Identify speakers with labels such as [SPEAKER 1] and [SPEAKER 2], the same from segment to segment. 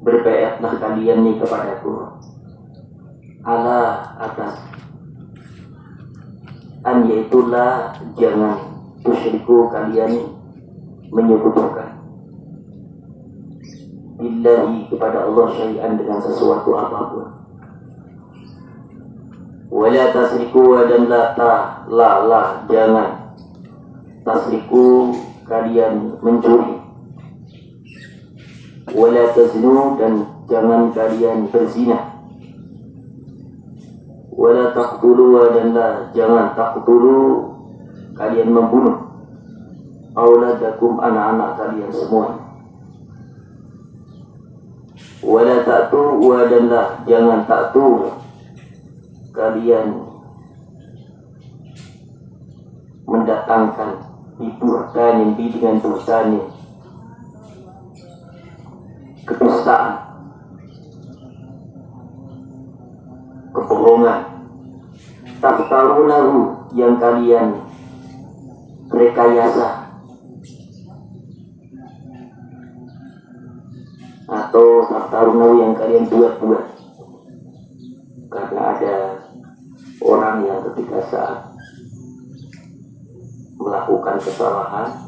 [SPEAKER 1] Berbaiatlah kalian ni kepadaku ala atas an, yaitulah jangan tusyriku kalian menyekutukan billahi kepada Allah syai'an dengan sesuatu apapun. Wala tasriku, dan la jangan tasriku kalian mencuri. Wala taznu, dan jangan kalian berzina. Wala taqtulu, dan jangan taqtulu kalian membunuh auladakum, anak-anak kalian semua. Wala ta'tu, dan jangan ta'tu kalian mendatangkan biburkanin dengan burkanin kedustaan, kebohongan. Taftarunahu, yang kalian rekayasa atau taftarunahu yang kalian buat-buat. Karena ada orang yang ketika saat melakukan kesalahan,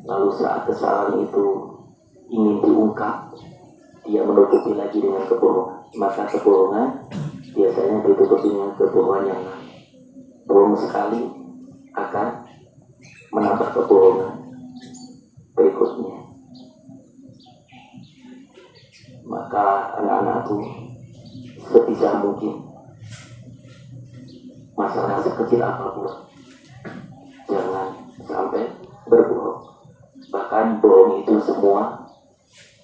[SPEAKER 1] lalu saat kesalahan itu ingin diungkap, dia menutupi lagi dengan kebohongan. Maka kebohongan biasanya ditutupi dengan kebohongan yang lain. Bohong sekali akan menambah kebohongan berikutnya. Maka anak-anakku, sebisa mungkin masalah sekecil apapun jangan sampai berbohong. Bahkan bohong itu semua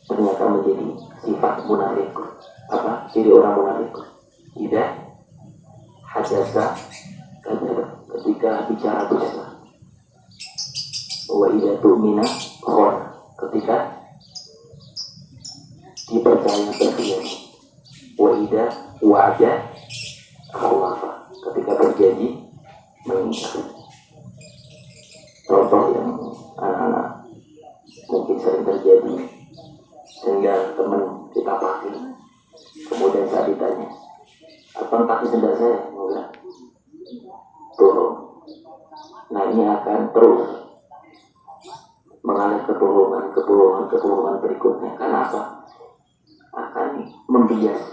[SPEAKER 1] ternyata menjadi sifat munafik. Apa? Ciri orang munafik. Tidak hadasa, ketika bicara dusta. Wa idza tu'mina khon, ketika dipercaya berkhianat. Wa idza wa'ada khalafa, ketika berjanji mengingkar. Contoh yang anak-anak mungkin sering terjadi, sehingga teman kita pakai, kemudian saat ditanya, abang pakai sendal saya? Enggak. Tolong. Nah, ini akan terus mengalir kebohongan berikutnya. Karena apa? Akan membias,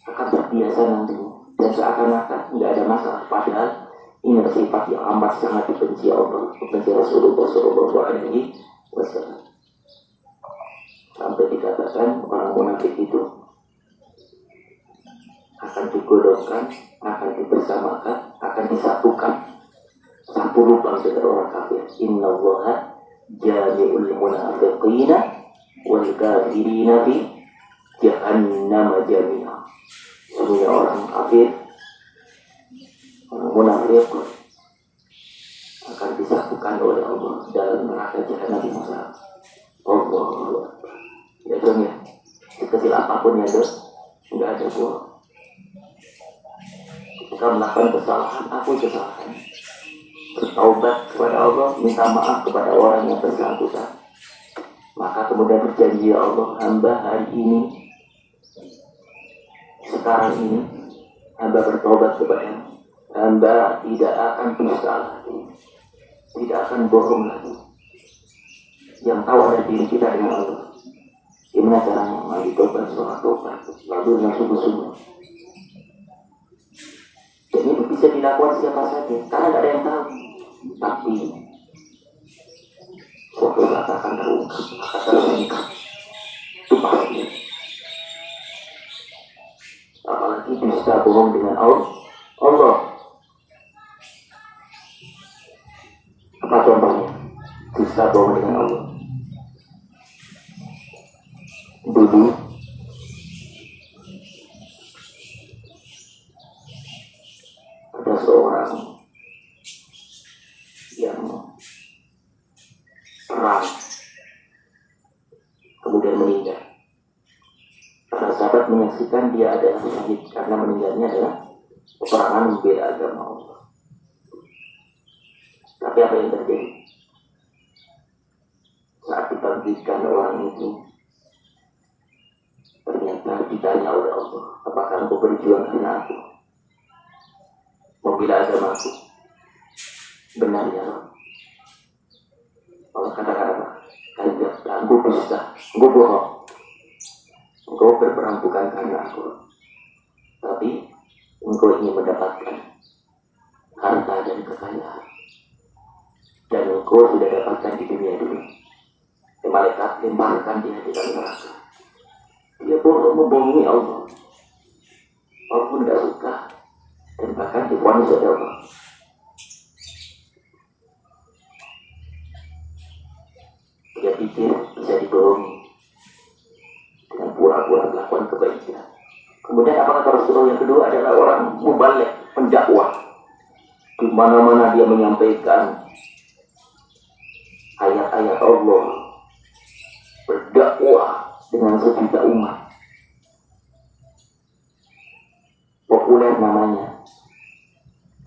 [SPEAKER 1] akan terbiasa nanti, dan seakan-akan tidak ada masalah. Padahal ini sifat yang amat sangat dibenci Allah, dibenci Rasulullah SAW. Sampai dikatakan orang munafik itu akan digodongkan, akan dibersamakan, akan disatukan satu lubang dengan orang kafir. Innallaha jami'ul munafiqina wal kafirina fi jahannam jami'a. Semuanya orang kafir, orang munafik akan disatukan oleh Allah dalam neraka jahanam di masa Allah. Ya dong ya, sekecil apapun ya dong, enggak ada bohong. Kita melakukan kesalahan, aku kesalahan, bertaubat kepada Allah, minta maaf kepada orang yang bersangkutan. Maka kemudian berjanji, ya Allah, hamba hari ini, sekarang ini, hamba bertaubat kepada hamba, tidak akan dusta lagi, tidak akan bohong lagi. Yang tahu ada diri kita dengan Allah. Gimana caranya? Mari tobat, sholat tobat, lalu dengan sungguh-sungguh. Dan itu bisa dilakukan siapa saja, karena tidak ada yang tahu. Tapi suatu saat akan terungkap, akan tersingkap. Itu pasti. Apalagi dusta bohong dengan Allah. Apa contohnya? Dusta bohong dengan Allah. Dulu ada seorang yang perang, kemudian meninggal. Para sahabat menyaksikan dia adalah syahid karena meninggalnya adalah peperangan membela agama Allah. Tapi apa yang terjadi? Saat dipanggil membangkitkan orang itu, ternyata ditanya oleh Allah, apakah engkau berjuang karena aku, membela agamaku? Benar ya Allah. Allah katakan apa? Engkau dusta, engkau bohong. Engkau berperang bukan karena aku, tapi engkau ingin mendapatkan harta dan kekayaan, dan engkau sudah dapatkan di dunia dulu. Malaikat lemparkan dia di dalam neraka. Dia bohong, membohongi Allah. Allah pun tidak suka, dan bahkan divonis oleh Allah. Dia pikir bisa dibohongi dengan pura-pura melakukan kebaikan. Kemudian apa kata Rasulullah yang kedua adalah orang mubalik, pendakwah. Di mana-mana dia menyampaikan ayat-ayat Allah, berdakwah dengan sejuta umat. Populer namanya,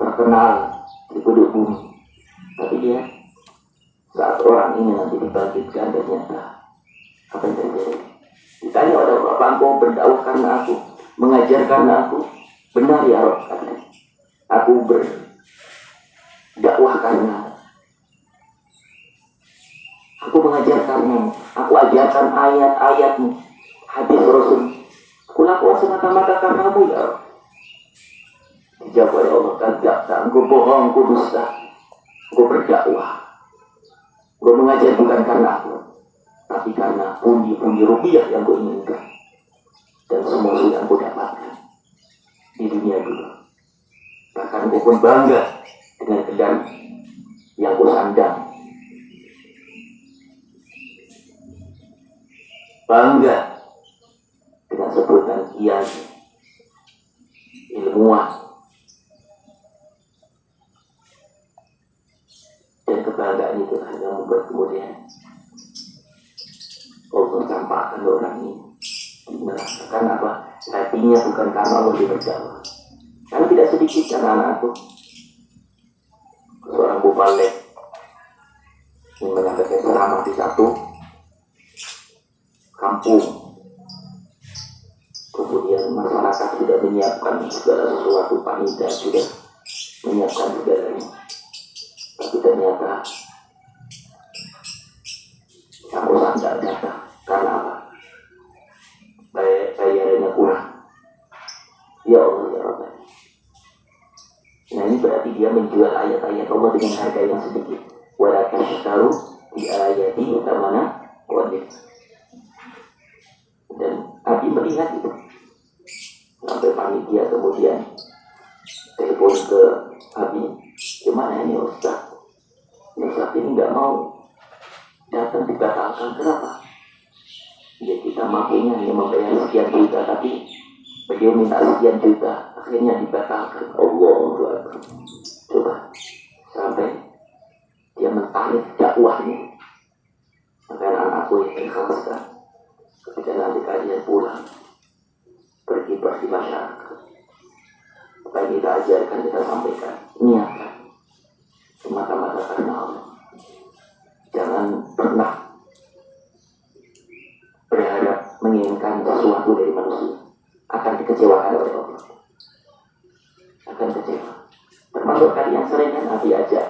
[SPEAKER 1] terkenal di penduduk bumi. Tapi dia saat orang ini nanti dibangkitkan, ternyata apa yang terjadi? Ditanya oleh Allah, apa engkau berdakwah karena aku, mengajar karena aku? Benar ya Rabb, katanya. Aku berdakwah karena aku mengajar kamu, aku ajarkan ayat-ayatmu, hadis Rasul. Aku lakukan semata-mata karenamu ya Rabb. Dijawab oleh Allah, kadzabta, engkau bohong, engkau dusta, engkau berdakwah, engkau mengajar bukan karena aku, tapi karena pundi-pundi rupiah yang kau inginkan, dan semua sudah kau dapatkan di dunia dulu. Bahkan kau pun bangga dengan gelar yang kau sandang, bangga dengan sebutan kiai, ilmuwan, dan kebanggaan itu yang membuat kemudian Allah campakkan orang ini merasakan apa? Hatinya bukan karena Allah diberdakwah. Karena tidak sedikit anak-anakku, seorang bupalik yang menyampaikan ceramah di satu kampung. Kemudian masyarakat sudah menyiapkan segala sesuatu, panitia sudah menyiapkan segalanya. Tapi ternyata sang orang tidak datang. Karena apa? Bayarannya kurang. Ya Allah, ya Rabbi. Nah ini berarti dia menjual ayat-ayat Allah dengan harga yang sedikit. Wala tashtaru bi ayati utamana qalil. Dan Abi melihat itu. Sampai panitia kemudian telepon ke Abi, gimana ini Ustaz? Ustaz ini nggak mau datang, dibatalkan. Kenapa? Ya kita mampunya hanya membayar sekian juta, tapi beliau minta sekian juta, akhirnya dibatalkan. Allah, coba sampai dia mentarik dakwahnya. Maka anak-anakku yang ikhlaskan, ketika nanti kalian pulang pergi di masyarakat, apa yang kita ajarkan, kita sampaikan, niatkan semata-mata karena Allah. Jangan pernah berharap menginginkan sesuatu dari manusia, akan dikecewakan oleh Allah, akan kecewa. Termasuk tadi yang sering kan Nabi ajak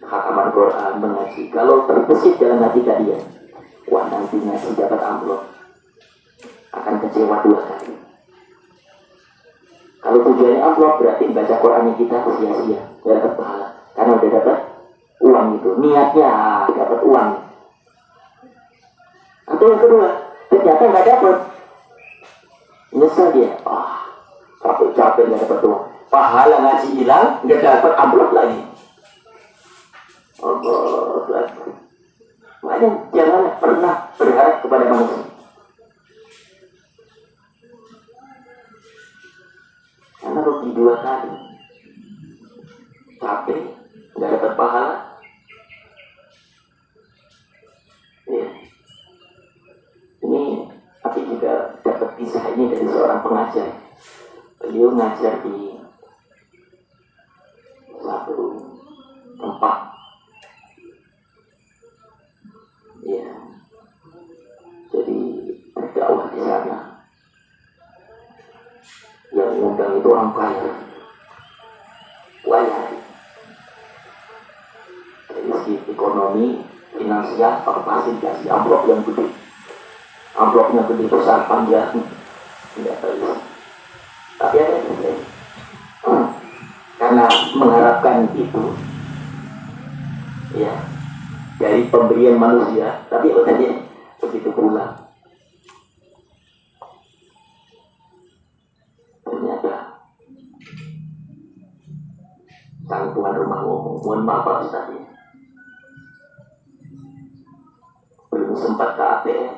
[SPEAKER 1] khataman Quran, mengaji. Kalau terbesit dalam hati kalian, wah nanti ngaji dapat amplop, akan kecewa dua kali. Kalau tujuannya amplop berarti baca Qurannya kita sia-sia, tidak dapat pahala, karena udah dapat uang itu. Niatnya dapat uang. Atau yang kedua, ternyata nggak dapat, nyesel dia. Capek-capek nggak dapat uang, pahala ngaji hilang, nggak dapat amplop lagi. Allah, makanya jangan pernah berharap kepada manusia. Karena rugi dua kali, capek, nggak dapat pahala. Ya. Ini tapi juga dapat kisah ini dari seorang pengajar. Beliau ngajar di satu tempat Ya, jadi berdakwah di sana. Yang undang itu orang kaya. Dari segi ekonomi, finansial, fasilitasi amplop yang gede. Amplopnya gede besar panjang. Tidak tahu. Tapi ada yang karena mengharapkan itu, ya, dari pemberian manusia, tapi tadi begitu pulang ternyata sang tuan rumah ngomong, mohon maaf Pak Ustaz, belum sempat ke ATM,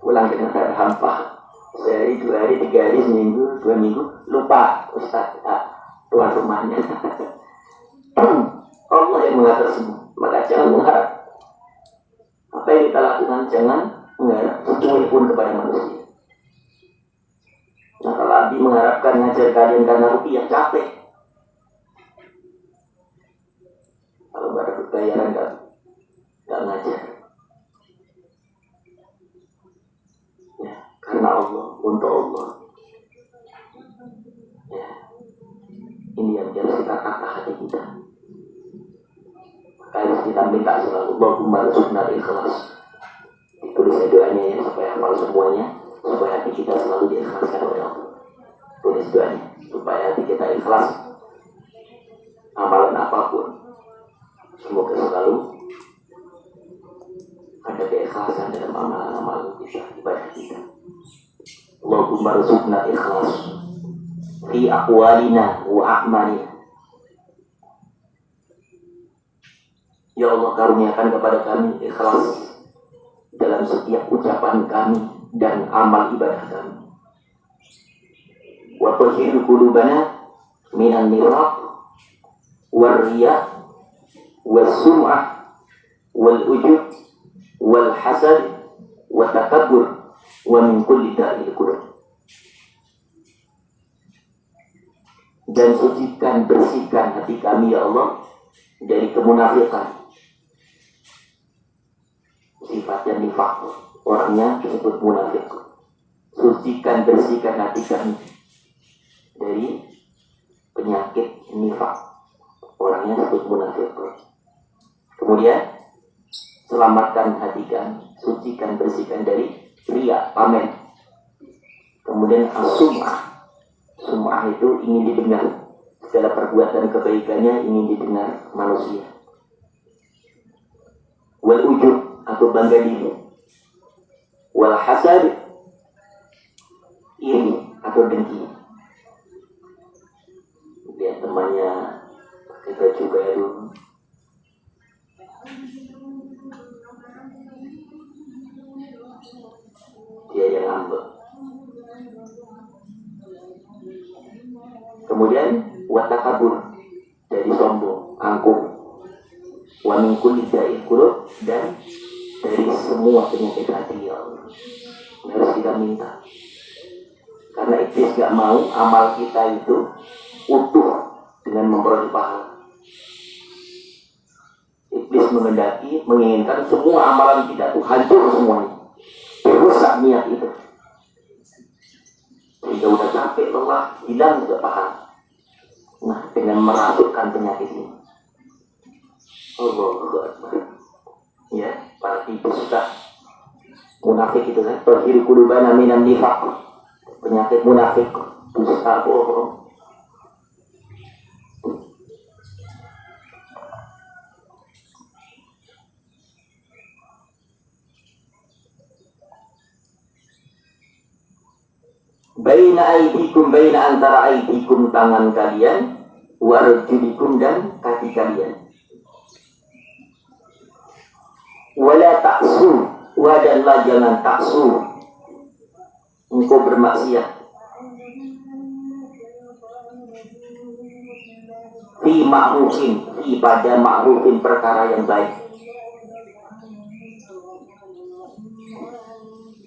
[SPEAKER 1] pulang dengan keadaan hampa, sehari, 2 hari, 3 hari, seminggu, 2 minggu, lupa Ustaz, tuan rumahnya. Allah yang mengatur semua. Maka jangan mengharap. Apa yang kita lakukan, jangan mengharap secuil pun kepada manusia. Nah, kalau Abi mengharapkan ngajar kalian karena rupiah, capek. Kalau nggak ada bayaran, nggak ngajar. Ya, karena Allah, untuk Allah. Ya, ini yang harus kita tata hati kita. Harus kita minta selalu Allahumma rzuqna ikhlas. Ditulis doanya ya, supaya hafal semuanya, supaya hati kita selalu diikhlaskan oleh Allah. Tulis doanya supaya hati kita ikhlas amalan apapun. Semoga selalu ada keikhlasan dalam amalan-amalan kita, ibadah kita. Allahumma rzuqna ikhlas fi aqwalina wa a'malina. Ya Allah, karuniakan kepada kami ikhlas dalam setiap ucapan kami dan amal ibadah kami. Wa tahhir qulubana minan nifaq war riya was sum'ah wal ujub wal hasad wa takabbur wa min kulli da'il qulub. Dan sucikan, bersihkan hati kami ya Allah dari kemunafikan. Sifatnya nifak, orangnya disebut munafik. Sucikan, bersihkan hati kami dari penyakit nifak, orangnya disebut munafik. Kemudian selamatkan hati kami, sucikan, bersihkan dari riya, pamer. Kemudian as-sum'ah, sum'ah itu ingin didengar, segala perbuatan kebaikannya ingin didengar manusia. Wal ujub, atau bangga diri. Wal hasad, iri atau dengki. Lihat temannya pakai baju baru, dia yang ngambek. Kemudian watakabur, jadi sombong, angkuh. Wa min kulli da'il qulub, dan dari semua penyakit hati ya Allah. Harus kita minta. Karena iblis gak mau amal kita itu utuh dengan memperoleh pahala. Iblis mengendaki, menginginkan semua amalan kita itu hancur semuanya. Rusak niat itu. Sehingga udah capek, lelah, hilang juga pahala. Nah, dengan merasukkan penyakit ini. Allahu Akbar. Ya, pasti itu suka munafik itu kan. Tahhir qulubana minan nifaq. Penyakit munafik, dusta, bohong. Baina aidikum, baina antara aidikum tangan kalian, warjulikum dan kaki kalian. Wala taksu, wadallah jangan taksu, engkau bermaksiat. Fi ma'rufin, fi pada ma'rufin, perkara yang baik.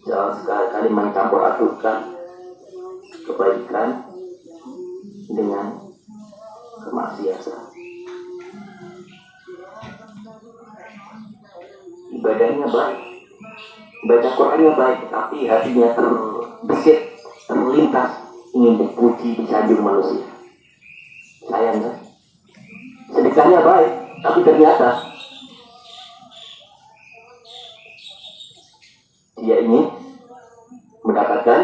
[SPEAKER 1] Jangan sekali-kali mencampur adukkan kebaikan dengan kemaksiatan. ibadahnya baik, baca Qurannya baik, tapi hatinya terbesit, terlintas ingin dipuji, disanjung manusia. Sayang kan? Sedekahnya baik, tapi ternyata dia ingin mendapatkan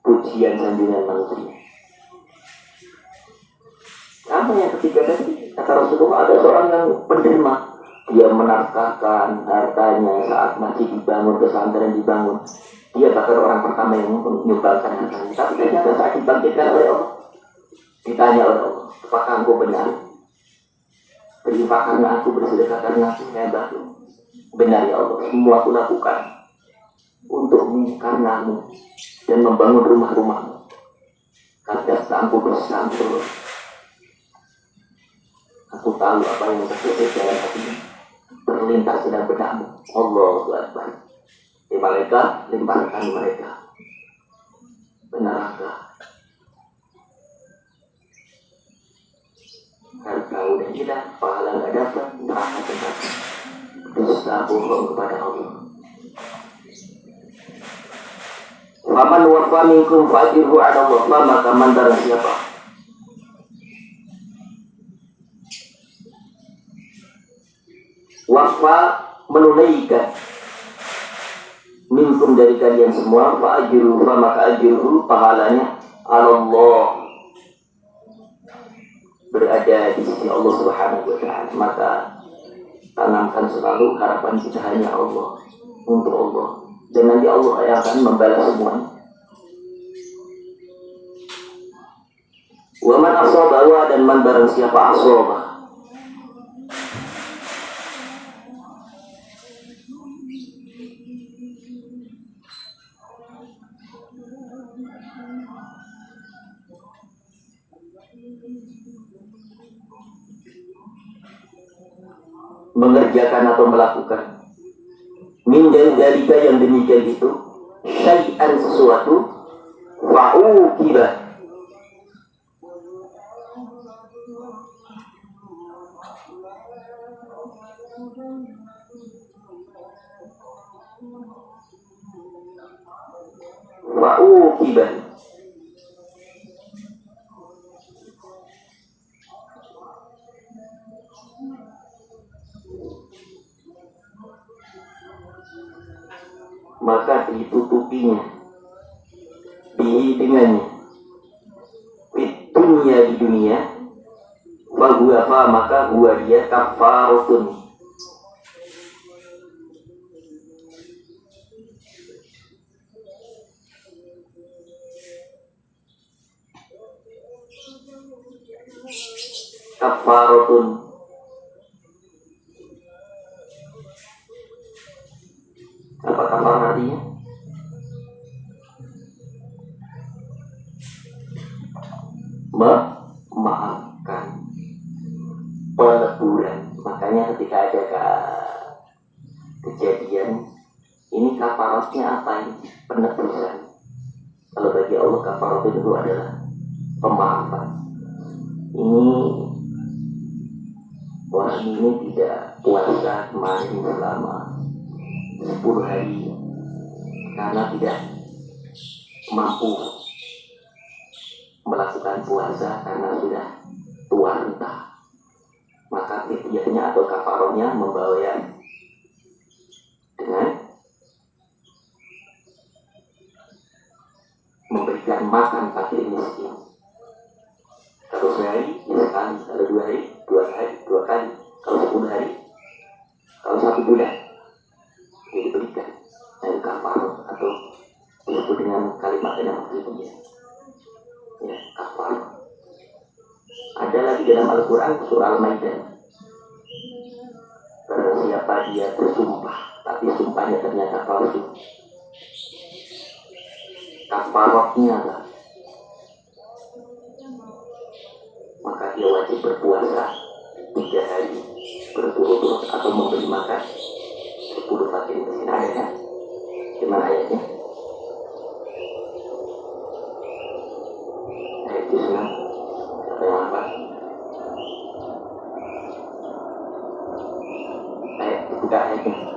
[SPEAKER 1] pujian sanjungan manusia. Apa yang ketiga tadi? Kata Rasulullah, ada seorang yang penerima, dia menafkahkan hartanya saat masih dibangun, pesantren dibangun. Dia bahkan orang pertama yang menyumbangkan hartanya. Tapi ternyata saat dibangkitkan oleh Allah, ditanya oleh Allah, apakah engkau benar? Berinfak karena aku, bersedekah karena aku hebat. Benar ya Allah, semua aku lakukan untukmu, karenamu, dan membangun rumah-rumahmu. Karena aku bersantur. Aku tahu apa yang terjadi dalam hatimu, terlintas dalam benakmu. Allahu Akbar. Di malaikat limpahkan mereka neraka. Harta udah hilang, pahala nggak dapat, neraka tempat dusta bohong kepada Allah. Faman wafa minkum fa'ajirhu ala Allah. Maka mandaran siapa wafa menunaikan minkum dari kalian semua, fa'ajirhu, maka ajirhu pahalanya Allah, berada di sisi Allah Subhanahu wa Ta'ala. Maka tanamkan selalu harapan kita hanya Allah, untuk Allah, dan nanti Allah yang akan membalas semuanya. Wa man asaba, dan man barang siapa asaba, mengerjakan atau melakukan min dalika yang demikian itu, syai'an sesuatu, fa'uqibah, maka ditutupinya dengannya fitunya di dunia, fahuwa, maka huwa dia kafaratun, kafaratun. Apa kafar artinya? Memaafkan, peleburan. Makanya ketika ada kejadian ini, kafaratnya apa ini? Penebusan. Kalau bagi Allah kafarat itu adalah pemaafan. Ini orang ini tidak puasa kemarin selama 10 hari karena tidak mampu melakukan puasa karena sudah tua renta, maka fidyahnya atau kafarohnya membayar dengan memberikan makan fakir miskin. Kalau sehari ya sekali, kalau 2 hari 2 kali, kalau 10 hari, kalau 1 bulan dia diberikan dan kafaroh, atau disebut dengan kalimat yang fidyah, ya kafaroh. Ada lagi dalam Al-Quran surah Al-Maidah, barang siapa dia bersumpah tapi sumpahnya ternyata palsu, kafarohnya adalah maka dia wajib berpuasa 3 hari berturut-turut atau memberi makan 10 fakir miskin. Ada kan? Gimana ayatnya? Ayat 6. Siapa yang apa? buka ayatnya.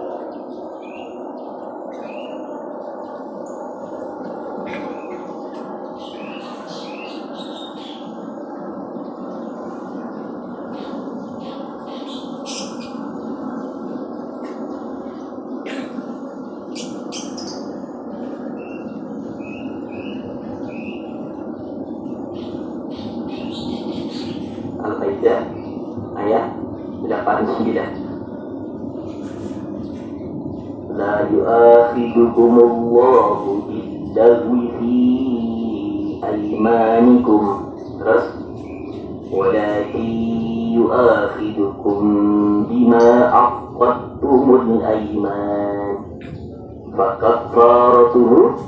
[SPEAKER 1] Al-Maidah ayat 89. La yu'akhidukumullahu billaghwi fi aymanikum. Terus walakin yu'akhidukum bima aqadtumul ayman. Fakaffaratuhu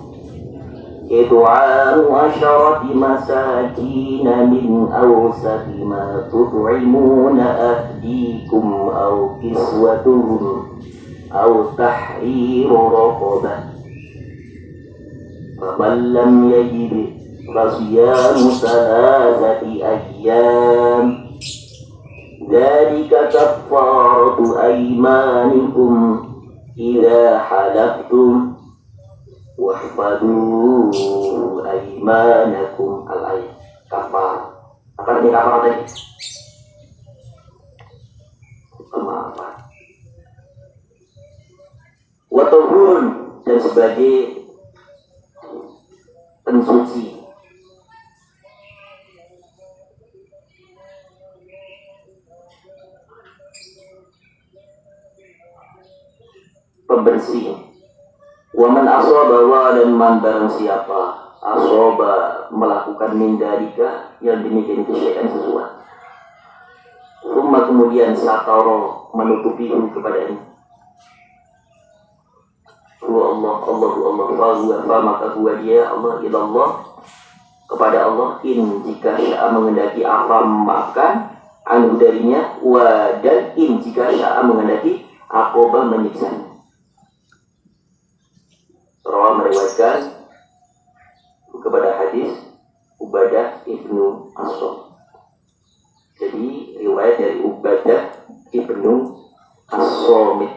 [SPEAKER 1] إطعام عشرة مساكين من أوسط ما تطعمون أهليكم أو كسوتهم أو تحرير رقبة فمن لم يجد فصيام 3 أيام ذلك كفارة أيمانكم إذا حلفتم wahfadu aimanakum. Al-ayat kafar. Apa artinya kafar tadi? Pemaafan. Watahurun, dan sebagai pensuci. Pembersih. Waman asoba dan man barang siapa asoba melakukan mindalika yang demikian kesyai'an sesuatu. Summa kemudian sataro menutupi kepadanya. Allah fa maka huwa dia Allah ilallah kepada Allah in jika sya'a mengendaki apa memaafkan anu darinya wa dan in jika sya'a mengendaki aqoba menyiksanya. Rawa meriwayatkan kepada hadis Ubadah ibnu As-Somit. Jadi riwayat dari Ubadah ibnu As-Somit.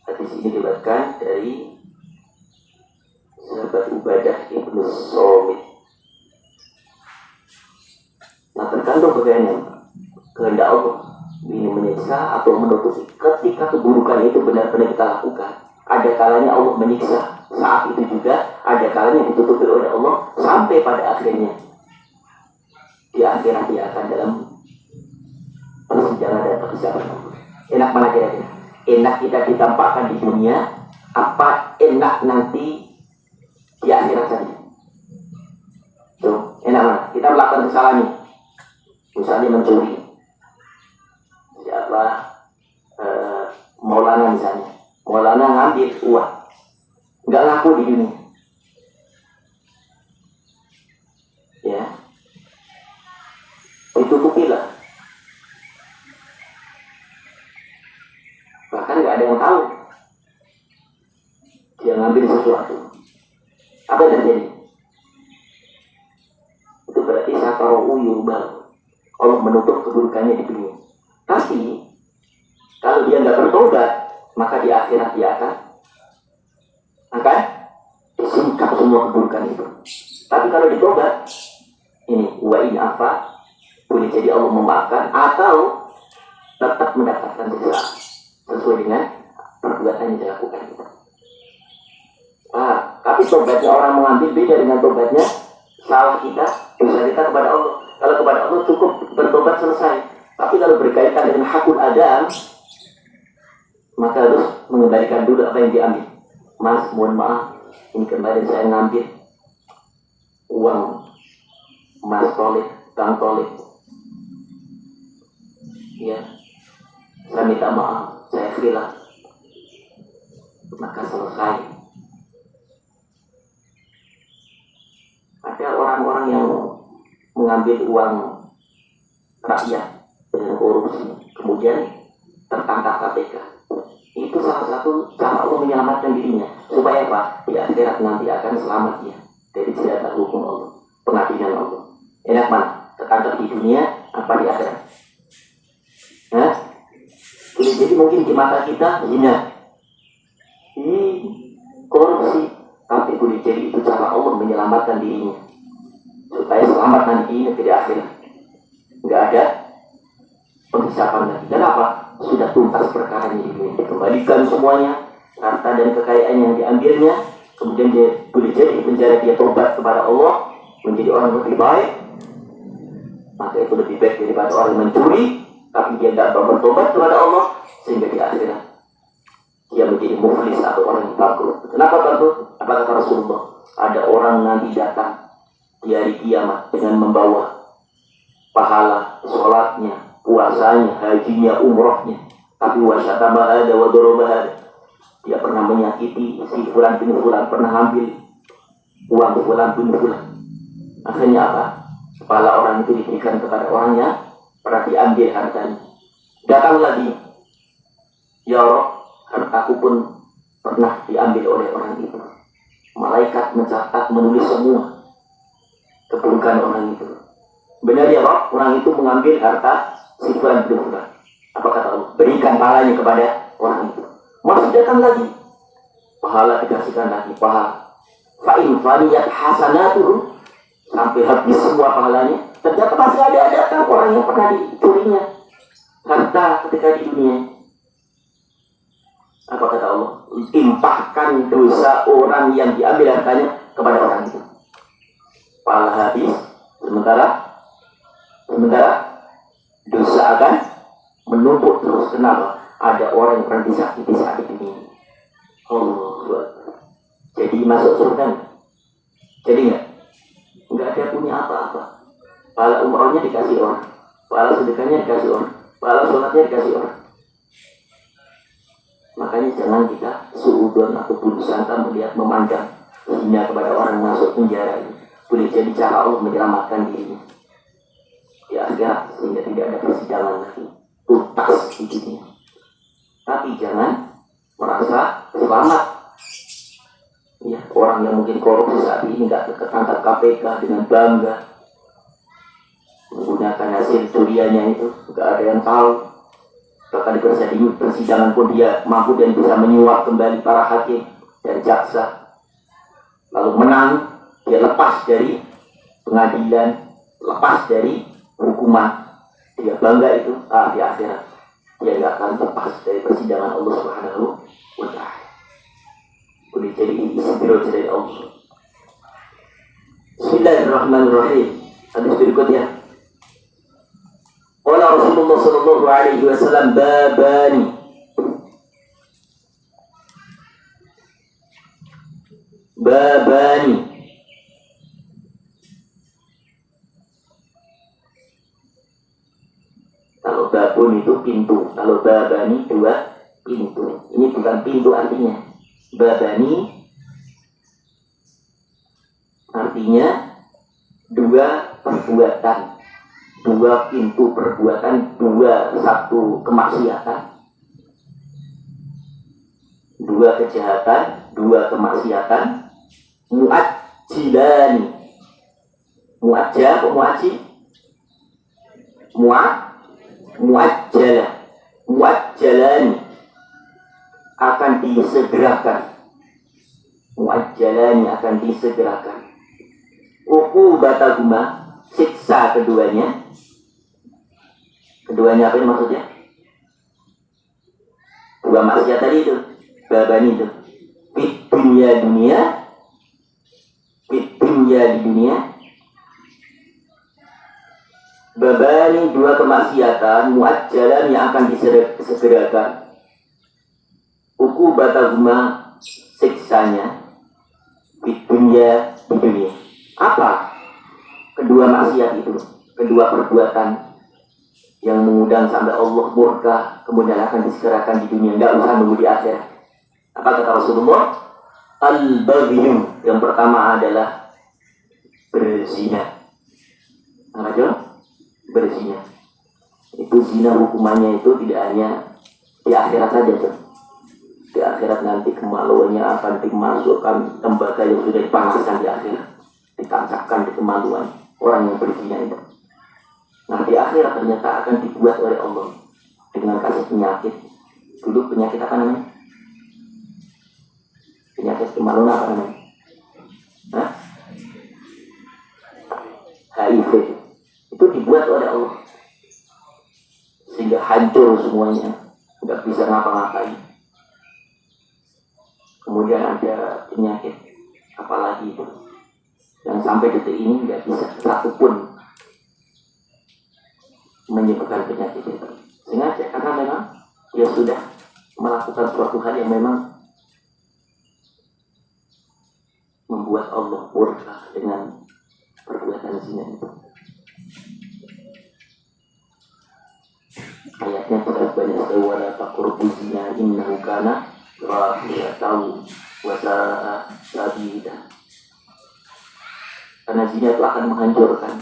[SPEAKER 1] Hadis ini diriwayatkan dari sahabat Ubadah ibnu As-Somit. Nah, tergantung bagaimana kehendak Allah ini menyiksa atau menutupi. Ketika keburukan itu benar-benar kita lakukan, ada kalanya Allah menyiksa. Saat itu juga ada kalanya ditutupi oleh Allah sampai pada akhirnya di akhirat dia akan dalam persejalan dan persiapan. Enak mana kira-kira? Enak kita ditampakkan di dunia, apa enak nanti di akhirat saja? Tuh, enak mana? Kita melakukan kesalahan ini, misalnya mencuri. Maulana misalnya, Maulana ngambil uang, nggak laku di dunia, ya, ditutupilah, bahkan nggak ada yang tahu dia ngambil sesuatu, apa yang terjadi? Itu berarti sataro uyubal, Allah menutup keburukannya di dunia. Tapi kalau dia nggak bertobat, maka di akhirat dia akan disingkap semua keburukan itu. Tapi kalau ditobat, ini wa in afa, boleh jadi Allah memaafkan atau tetap mendapatkan dosa sesuai dengan perbuatan yang dilakukan kita. Tapi tobatnya orang mengambil beda dengan tobatnya salah kita, dosa kita kepada Allah. Kalau kepada Allah cukup bertobat selesai. Tapi kalau berkaitan dengan hakul adam, maka harus mengembalikan dulu apa yang diambil. Mas, mohon maaf, ini kemarin saya ngambil uang Mas Tolik, Bang Tolik. Ya, saya minta maaf, saya khilaf. Maka selesai. Ada orang-orang yang mengambil uang rakyat dengan korupsi, kemudian tertangkap KPK. Itu salah satu cara Allah menyelamatkan dirinya, supaya apa? Di akhirat nanti akan selamat dia dari jeratan hukum Allah, pengadilan Allah. Enak mana? Tertangkap di dunia, apa di akhirat? Boleh jadi mungkin di mata kita zina, ini korupsi, tapi boleh jadi itu cara Allah menyelamatkan dirinya supaya selamat nanti di akhirat. Nggak ada penghisapan lagi. Kenapa? Sudah tuntas perkaranya di dunia. Dikembalikan semuanya, harta dan kekayaan yang diambilnya. Kemudian dia boleh jadi di penjara, dia tobat kepada Allah, menjadi orang lebih baik. Maka itu lebih baik daripada orang yang mencuri, tapi dia tidak mau bertobat kepada Allah, sehingga di akhirat dia menjadi muflis atau orang yang bangkrut. Kenapa bangkrut? Apa kata Rasulullah? Ada orang nanti datang di hari kiamat dengan membawa pahala sholatnya, puasanya, hajinya, umrohnya, tapi wasyatama ada wa darabah. Dia pernah menyakiti si fulan bin fulan, pernah ambil uang fulan bin fulan. Akhirnya apa? Kepala orang itu diberikan kepada orangnya, pernah diambil hartanya. Datang lagi, ya Allah, hartaku pun pernah diambil oleh orang itu. Malaikat mencatat, menulis semua keburukan orang itu. Benar ya Rob, orang itu mengambil harta si fulan bin fulan. Apa kata Allah? Berikan pahalanya kepada orang itu. Masih datang lagi, pahala dikasihkan lagi, pahala. Fa'in faniyat hasanatuhu, sampai habis semua pahalanya. Ternyata masih ada datang orang yang pernah dicurinya harta ketika di dunia. Apa kata Allah? Timpahkan dosa orang yang diambil hartanya kepada orang itu. Pahala habis, sementara dosa akan menumpuk terus. Kenapa? Ada orang yang pernah disakiti saat di dunia. Allah. Jadi masuk surga? Jadi nggak ada punya apa-apa. Pahala umrohnya dikasih orang, pahala sedekahnya dikasih orang, pahala sholatnya dikasih orang. Makanya jangan kita suudon ataupun sangka melihat memandang hina kepada orang masuk penjara ini. Boleh jadi cara Allah menyelamatkan dirinya di akhirat sehingga tidak ada persidangan lagi, tuntas di dunia. Tapi jangan merasa selamat. Ya, orang yang mungkin korupsi saat ini nggak ketangkap KPK dengan bangga menggunakan hasil curiannya itu, nggak ada yang tahu. Bahkan di persidangan pun dia mampu dan bisa menyuap kembali para hakim dan jaksa. Lalu menang, dia lepas dari pengadilan, lepas dari hukuman. Dia bangga itu, di akhirat dia nggak akan lepas dari persidangan Allah Subhanahu wa Ta'ala. Boleh jadi istighfar dari Allah. Bismillahirrahmanirrahim. Hadis berikutnya. Qala Rasulullah sallallahu alaihi wasallam babani. Babani. Kalau babun itu pintu, kalau babani dua pintu. Ini bukan pintu artinya. Babani artinya dua perbuatan, dua pintu perbuatan, satu kemaksiatan, dua kejahatan, dua kemaksiatan, mu'ajjilani. Mu'ajjal atau mu'ajjil? Mu'ajjalah. Mu'ajjalani akan disegerakan. Mu'ajjalani akan disegerakan. Uqubatahuma, siksa keduanya. Keduanya apa maksudnya? Dua maksiat tadi itu, babani itu. Fit dunia di dunia. Babani dua kemaksiatan, mu'ajjalan yang akan disegerakan. Uqubatahuma, siksanya fit dunia di dunia. Apa kedua maksiat itu? Kedua perbuatan yang mengundang sampai Allah murka, kemudian akan disegerakan di dunia, tidak usah nunggu di akhirat. Apa kata Rasulullah? Al-baghyu, yang pertama adalah berzina. Apa itu? Berzina. Itu zina hukumannya itu tidak hanya di akhirat saja, tuh. Di akhirat nanti kemaluannya akan dimasukkan tembaga yang sudah dipanaskan di akhirat, ditancapkan di kemaluan orang yang berzina itu. Nah di akhirat ternyata akan dibuat oleh Allah dengan kasih penyakit, Dulu penyakit apa namanya? Penyakit kemaluan apa namanya? Hah? HIV. Itu dibuat oleh Allah sehingga hancur semuanya, nggak bisa ngapa-ngapain. Kemudian ada penyakit apalagi itu yang sampai detik ini nggak bisa satu pun menyebabkan penyakit itu. Sengaja karena memang dia sudah melakukan suatu hal yang memang membuat Allah murka dengan perbuatan zina itu. Ayatnya terdapat banyak sekali, wala taqrabu zina innahu kana fahishatan wa sa'a sabila. Karena zina itu akan menghancurkan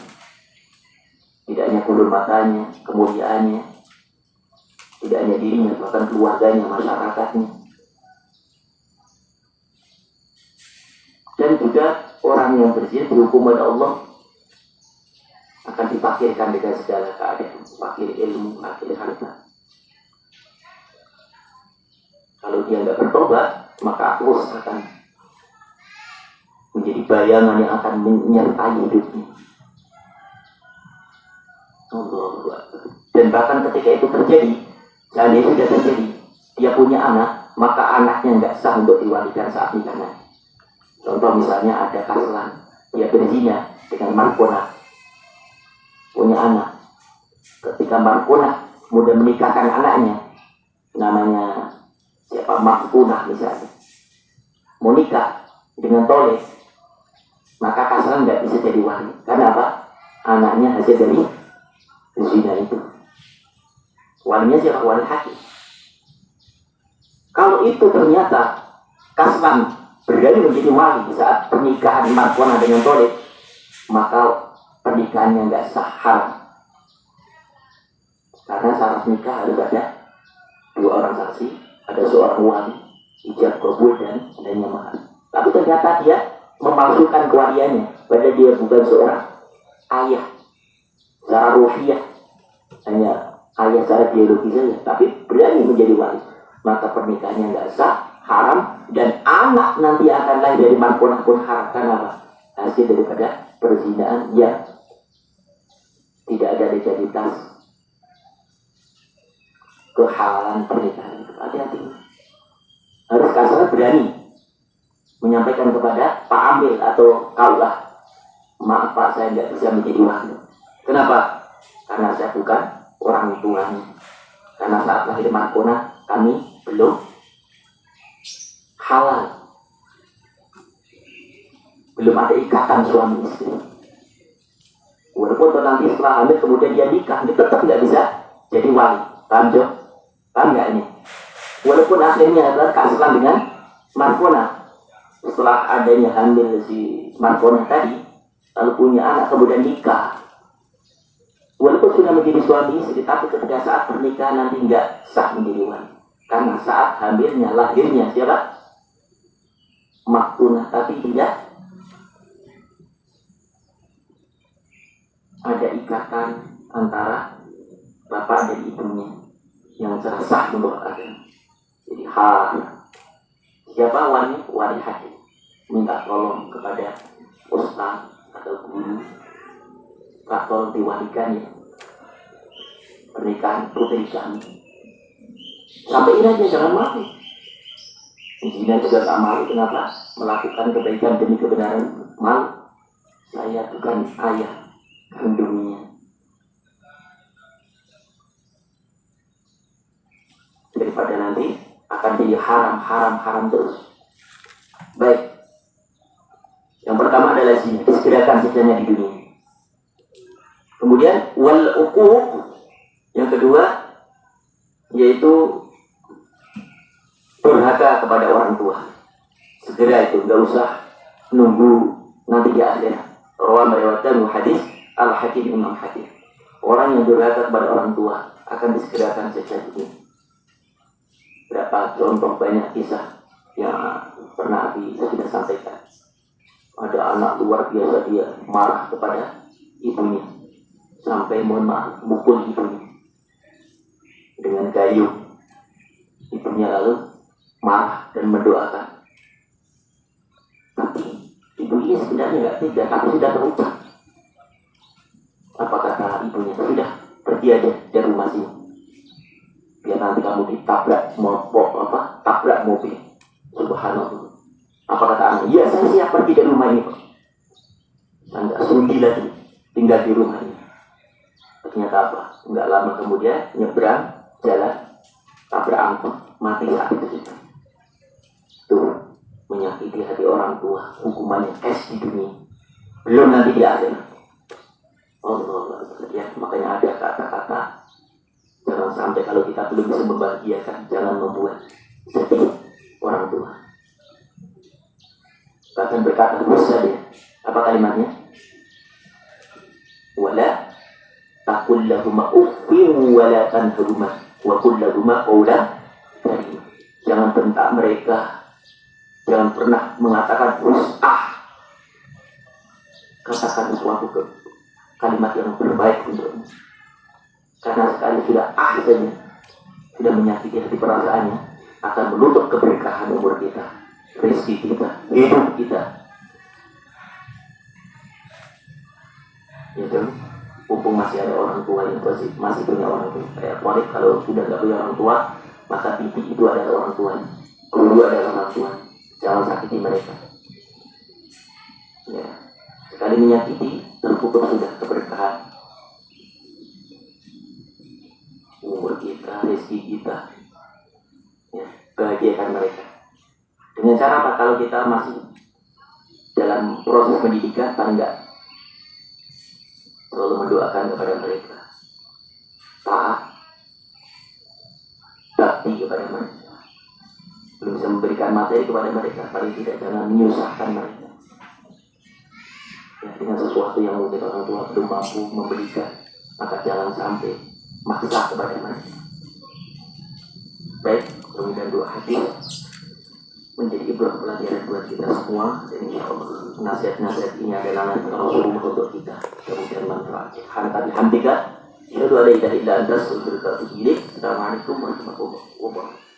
[SPEAKER 1] tidak hanya kulur matanya, kemuliaannya, tidak hanya dirinya, bahkan keluarganya, masyarakatnya. Dan juga orang yang berzina berhukum pada Allah akan dipakirkan dengan segala keadaan, pakir ilmu, pakir harta. Kalau dia tidak bertobat, maka terus akan menjadi bayangan yang akan menyertai hidupnya. Dan bahkan ketika itu terjadi, seandainya sudah terjadi, dia punya anak, maka anaknya nggak sah untuk diwalikan saat nikah. Contoh misalnya ada kaslan, dia berzina dengan markona, punya anak. Ketika markona kemudian menikahkan anaknya, namanya siapa, Makpunah misalnya, mau nikah dengan toleh, maka kaslan nggak bisa jadi wali. Karena apa? Anaknya hasil dari zina itu. Walinya siapa? Wali hakim. Kalau itu ternyata kaslan berani menjadi wali saat pernikahan markona dengan toleh, maka pernikahannya nggak sah, haram. Karena syarat nikah harus ada 2 orang saksi, ada seorang wali, ijab kabul dan adanya mahar. Tapi ternyata dia memalsukan kewaliannya, padahal dia bukan seorang ayah secara ruhiyah, hanya ayah secara biologi saja, tapi berani menjadi wali, maka pernikahannya nggak sah, haram, dan anak nanti akan lahir dari markona pun haram. Karena hasil daripada perzinaan yang tidak ada legalitas kehalalan pernikahan itu. Hati-hati, harus kasar berani menyampaikan kepada Pak Amil atau kaulah, maaf Pak, saya nggak bisa menjadi wali. Kenapa? Karena saya bukan orang tuanya. Karena saat lahir markona kami belum halal, belum ada ikatan suami istri. Walaupun nanti setelah hamil kemudian dia nikah, dia tetap nggak bisa jadi wali. Paham Jo? Paham nggak ini? Walaupun akhirnya adalah kaslan dengan markona, setelah adanya hamil si markona tadi, lalu punya anak kemudian nikah, walaupun sudah menjadi suami istri, tapi ketika saat pernikahan nanti nggak sah menjadi wali. Karena saat hamilnya, lahirnya siapa? Maktunah, tapi tidak ada ikatan antara bapak dan ibunya yang secara sah menurut agama. Jadi siapa wali? Wali hakim. Minta tolong kepada ustaz atau guru, Pak, tolong diwalikan ya pernikahan putri kami. Sampai ini aja, jangan malu. Zina juga tak malu. Kenapa? Melakukan kebaikan demi kebenaran malu. Saya bukan ayah kandungnya. Daripada nanti akan jadi haram terus. Baik. Yang pertama adalah zina, disegerakan saja di dunia. Kemudian wal uquq, yang kedua yaitu durhaka kepada orang tua. Segera itu, nggak usah nunggu nanti di akhirat. Rawi meriwayatkan hadis Al-Hakim Imam Hakim. Orang yang durhaka kepada orang tua akan disegerakan sejak ini. Berapa contoh banyak kisah yang pernah kita sampaikan. Ada anak luar biasa, dia marah kepada ibunya sampai mohon maaf mukul ibunya dengan kayu. ibunya lalu marah dan mendoakan. Tapi ibu ini sebenarnya nggak tega, tapi sudah terucap. Apa kata ibunya? Sudah, pergi aja dari rumah sini. Biar nanti kamu ditabrak tabrak mobil. Subhanallah. Apa kata anak? Iya, saya siap pergi dari rumah ini, Pak. Saya nggak sudi lagi tinggal di rumah ini. Ternyata apa? Nggak lama kemudian nyebrang jalan, tabrak angkot, mati saat itu. Tuh, menyakiti hati orang tua, hukumannya es di dunia. Belum nanti di akhirat. Allah, ya, makanya ada kata-kata, jangan sampai kalau kita belum bisa membahagiakan, jangan membuat sedih orang tua. Bahkan berkata Musa dia, apa kalimatnya? Wala taqul lahuma uffin wala tanharhuma wa qul lahuma qawlan karima. Jangan bentak mereka, jangan pernah mengatakan katakan sesuatu kalimat yang terbaik untukmu. Karena sekali sudah saja, sudah menyakiti hati perasaannya, akan menutup keberkahan umur kita, rezeki kita, hidup kita. Itu mumpung masih ada orang tua yang masih punya orang tua. Kayak Walid kalau sudah tidak punya orang tua, maka bibi itu adalah orang tua, guru adalah orang tua. Jangan sakiti mereka. Ya. Sekali menyakiti, terputus sudah keberkahan umur kita, rezeki kita. Ya, bahagiakan mereka. Dengan cara apa? Kalau kita masih dalam proses pendidikan, paling enggak selalu mendoakan kepada mereka, taat, bakti kepada mereka. Belum bisa memberikan materi kepada mereka, paling tidak jangan menyusahkan mereka. Ya, dengan sesuatu yang mungkin orang tua belum mampu memberikan, maka jangan sampai maksa kepada mereka. Baik, kemudian dua hadis menjadi ibrah pelajaran buat kita semua. Dan insya Allah nasihat-nasihat ini adalah Rasulullah untuk kita. Kemudian manfaat. Alhamdulillah. Assalamualaikum warahmatullahi wabarakatuh.